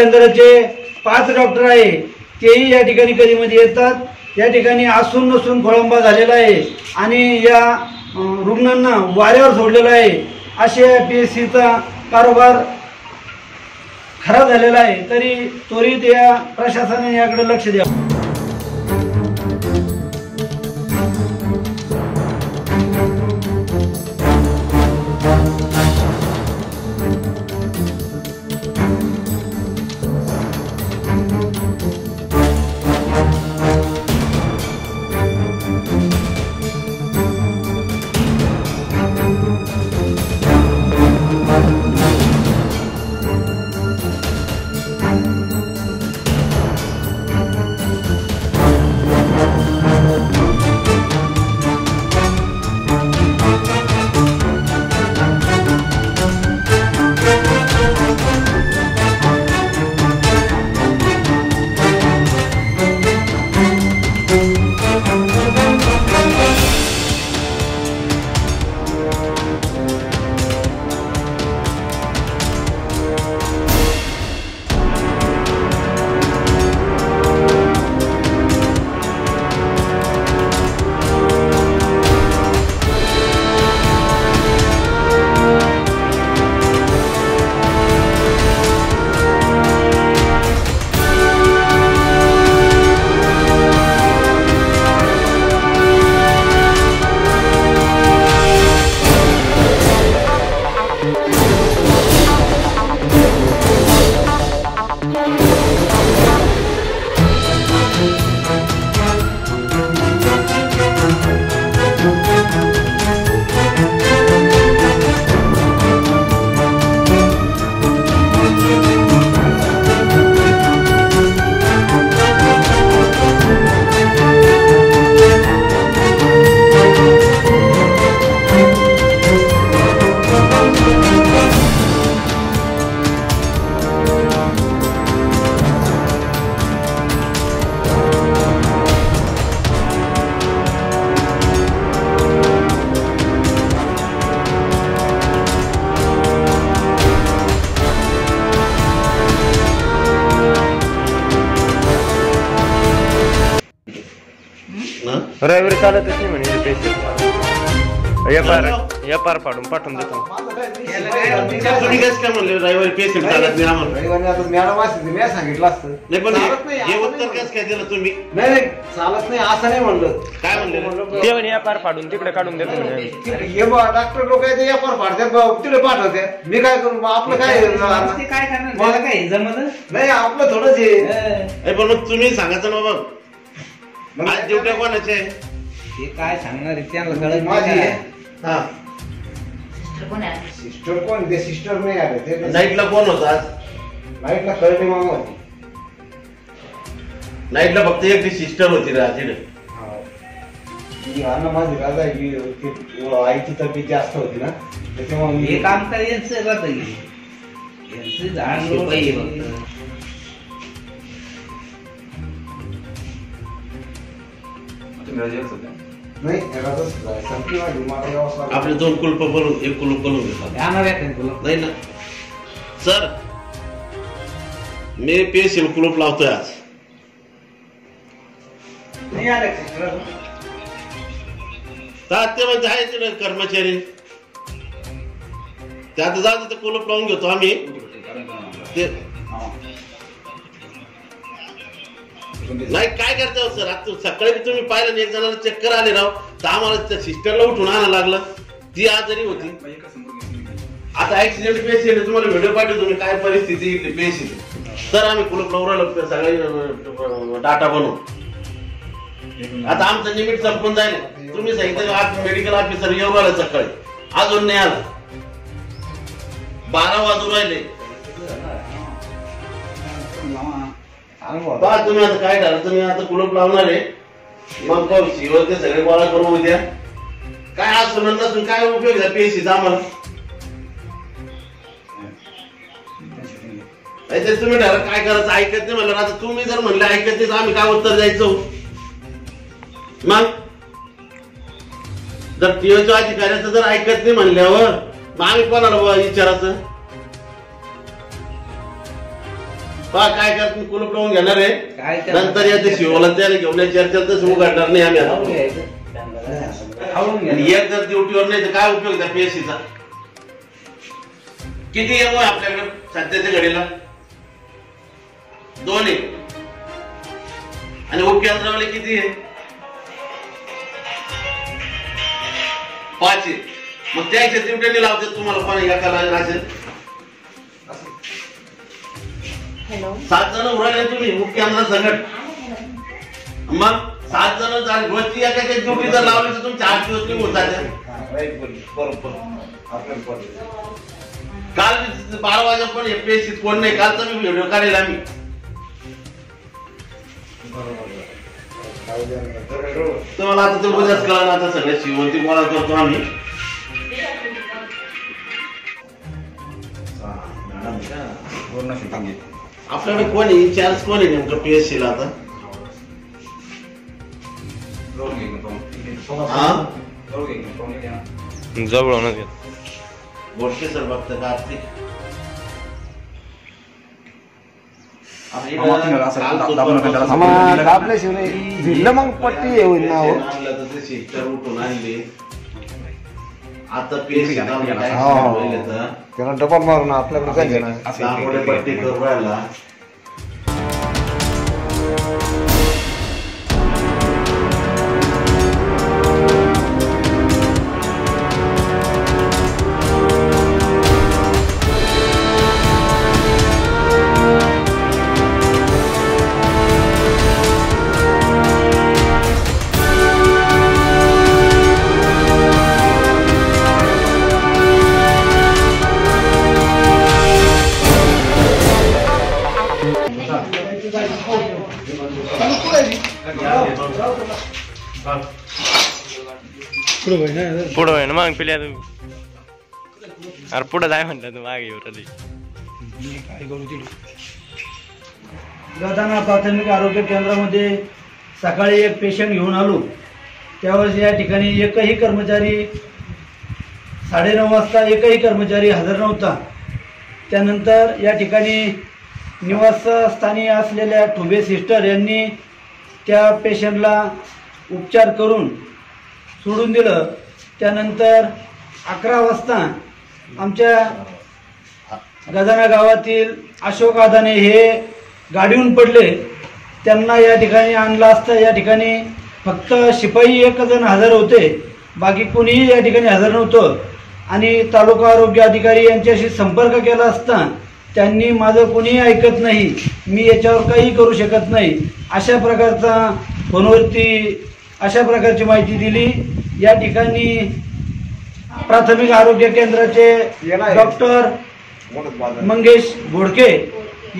केंद्राचे 5 डॉक्टर आहे तेही या ठिकाणी कधी मध्ये येतात। या ठिकाणी असून नसून खोळंबा झालेला आहे आणि या रुग्णांना वाऱ्यावर सोडलेला आहे। अशा PSCचा कारभार खराब झालेला आहे। तरी त्वरित या प्रशासनाने याकडे लक्ष द्यावं। रविवारी चालतच नाही म्हणे पेशंट एफआर पाठवून देतो। काय म्हणले रविवारी पेशंट चालत नाही आम्हाला? रविवारी आता मॅडम असते मी सांगितलं असतं। नाही पण हे उत्तर कसं काय दिलं तुम्ही? नाही चालत नाही असं नाही म्हणलं। काय म्हणले ते म्हणे एफआर फाडून तिकडे काढून देतो म्हणे। हे डॉक्टर लोक आहे ते एफआर फाडतात तिकडे पाठवतात। मी काय करू आपलं काय करणार मला काय जमलं नाही आपलं थोडंच आहे। पण मग तुम्ही सांगायचं ना बाबा आज ड्युट्या कोणाचे ते काय सांगणार त्यांना कळत माझी नाही। हा सिस्टर कोण ते सिस्टर नाही आले ते नाईटला कोण होता आज? नाईटला कळली मामा होती। नाईटला फक्त एक सिस्टर होती राजीने। हा ना माझी राजा आईची तब्येत जास्त होती ना त्याच्यामुळे हे काम काय यांचं करता येईल यांचं झाड पाहिजे नाही आपले 2 कुलप बनवून 1 कुलूप बनवून घेतात नाही ना सर। मी पेशंट कुलूप लावतोय आज नाही आले ते म्हणजे आहे कर्मचारी त्यात जाऊ ते कुलूप लावून घेतो आम्ही ते नाही काय करता सर? आता सकाळी तुम्ही पाहिलं एक जणाला चक्कर आले राव तर आम्हाला त्या सिस्टरला उठून आणायला लागलं। ती आजारी होती। आता ऍक्सिडेंट पेशंट तुम्हाला व्हिडिओ पाठवतो तुम्ही काय परिस्थिती पेशंट तर आम्ही कुलूप लावून सगळे डाटा बनवू। आता आमचं लिमिट संपून जाईल। तुम्ही सांगितलं मेडिकल ऑफिसर येऊन आलं सकाळी अजून नाही आलं 12 वाजून राहिले। तुम्ही आता काय झालं तुम्ही आता कुलूप लावणार आहे मग शिवर ते सगळे गोळा करून उद्या काय आज नसून काय उपयोग आहे पेशीचा आम्हाला? तुम्ही ठरवा काय करायचं ऐकत नाही म्हणलं। आता तुम्ही जर म्हणलं ऐकत नाही तर आम्ही काय उत्तर द्यायचं? मग जर टीओच्या अधिकाऱ्याचं जर ऐकत नाही म्हणल्यावर मग आम्ही कोणाला विचारायचं? पहा काय कर तुम्ही कुलूप लावून घेणार काय आहे करणार? नंतर या ते शिवला त्याला घेऊन या चर्चा तर उघडणार नाही आम्ही आता. खाऊन घ्यायचं. खाऊन आणि घ्यायचं. एक जर ड्युटीवर नाही तर काय उपयोग त्या पीएससीचा. किती एमओ आहे आपल्याकडे सध्याच्या घडीला 2 आहे आणि उपकेंद्रावाले किती आहे 5 आहे. मग त्या ड्युटीने लावतात तुम्हाला पण एकाला असेल 7 जण उराले तुम्ही उपकेंद्र संघट. मग 7 जण झाले रोजची एकाच्या ड्युटी जर लावली तर तुमचे 8 दिवस निघून जाते. काल 12 वाजे पण एफपीएससी कोण नाही. कालचा मी व्हिडिओ काढेल आम्ही. तुम्हाला आता ते उद्याच कळलं आता सगळ्या शिवंती मला करतो आम्ही. आपल्याकडे कोण आहे इन्चार्ज कोण आहे नेमकं पीएससी ला आता. जवळूनच बोटके सर बघता का आरती दाबल्याशिवाय भिल्ल मग पट्टी येऊन ना हो. सिस्टर उठून आणले आता पीएससी त्याला डबल मारून आपल्याकडे काय पट्टी करू राहिला. पुढं होय ना मग पिल्या तुम्ही. अरे पुढं जाय म्हणलं तू मागे येऊ राहिली. गदाना प्राथमिक आरोग्य केंद्रामध्ये सकाळी एक पेशंट घेऊन आलो. त्यावेळेस या ठिकाणी एकही कर्मचारी 9:30 वाजता एकही कर्मचारी हजर नव्हता. त्यानंतर या ठिकाणी निवासस्थानी असलेल्या ठुबे सिस्टर यांनी त्या पेशंटला उपचार करून सोडून दिलं. त्यानंतर 11 वाजता आमच्या गजाना गावातील अशोक आदाने हे गाडीहून पडले. त्यांना या ठिकाणी आणलं असता या ठिकाणी फक्त शिपाई 1 जण हजर होते, बाकी कोणीही या ठिकाणी हजर नव्हतं. आणि तालुका आरोग्य अधिकारी यांच्याशी संपर्क केला असता त्यांनी माझं कोणीही ऐकत नाही, मी याच्यावर काही करू शकत नाही अशा प्रकारचा फोनवरती अशा प्रकारची माहिती दिली. या ठिकाणी प्राथमिक आरोग्य केंद्राचे डॉक्टर मंगेश घोडके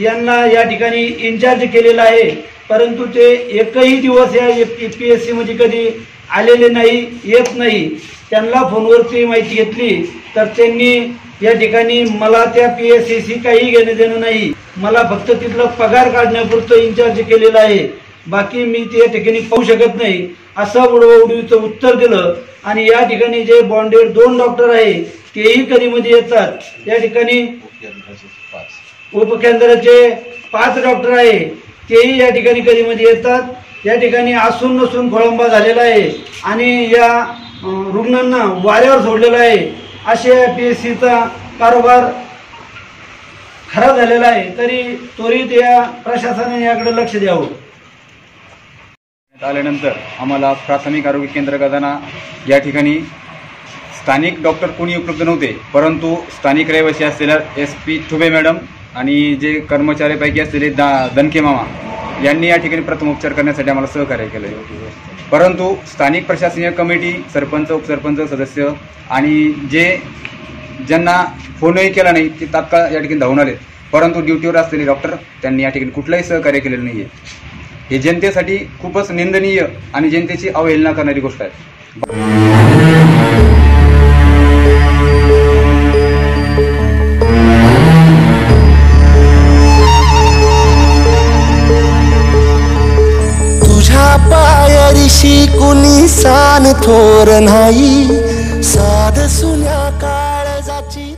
यांना या ठिकाणी इन्चार्ज केलेला आहे, परंतु ते एकही दिवस या पीएससी मध्ये कधी आलेले नाही, येत नाही. त्यांना फोनवरती माहिती घेतली तर त्यांनी या ठिकाणी मला त्या पीएससीशी काही घेणं देणं नाही, मला फक्त तिथला पगार काढण्यापुरतं इन्चार्ज केलेलं आहे, बाकी मी त्या ठिकाणी पाहू शकत नाही असं उडवडीचं उत्तर दिलं. आणि या ठिकाणी जे बॉन्डेड 2 डॉक्टर आहे तेही कधी मध्ये येतात. या ठिकाणी उपकेंद्राचे 5 डॉक्टर आहे तेही या ठिकाणी कधी मध्ये येतात. या ठिकाणी असून नसून खोळंबा झालेला आहे आणि या रुग्णांना वाऱ्यावर सोडलेला आहे. अशा पीएससीचा कारभार खराब झालेला आहे. तरी त्वरित या प्रशासनाने याकडे लक्ष द्यावं. आल्यानंतर आम्हाला प्राथमिक आरोग्य केंद्र गदाना या ठिकाणी स्थानिक डॉक्टर कोणी उपलब्ध नव्हते, परंतु स्थानिक रहिवासी असलेल्या SP ठुबे मॅडम आणि जे कर्मचाऱ्यापैकी असलेले दणके मामा यांनी या ठिकाणी प्रथमोपचार करण्यासाठी आम्हाला सहकार्य केलं. परंतु स्थानिक प्रशासकीय कमिटी, सरपंच, उपसरपंच, सदस्य आणि ज्यांना फोनही केला नाही ते तात्काळ या ठिकाणी धावून आले, परंतु ड्युटीवर असलेले डॉक्टर त्यांनी या ठिकाणी कुठलंही सहकार्य केलेलं नाही आहे. हे जनतेसाठी खूपच निंदनीय आणि जनतेची अवहेलना करणारी गोष्ट आहे. तुझ्या पायरीशी कुणी सान थोर नाही, साध सुन्या काळजाची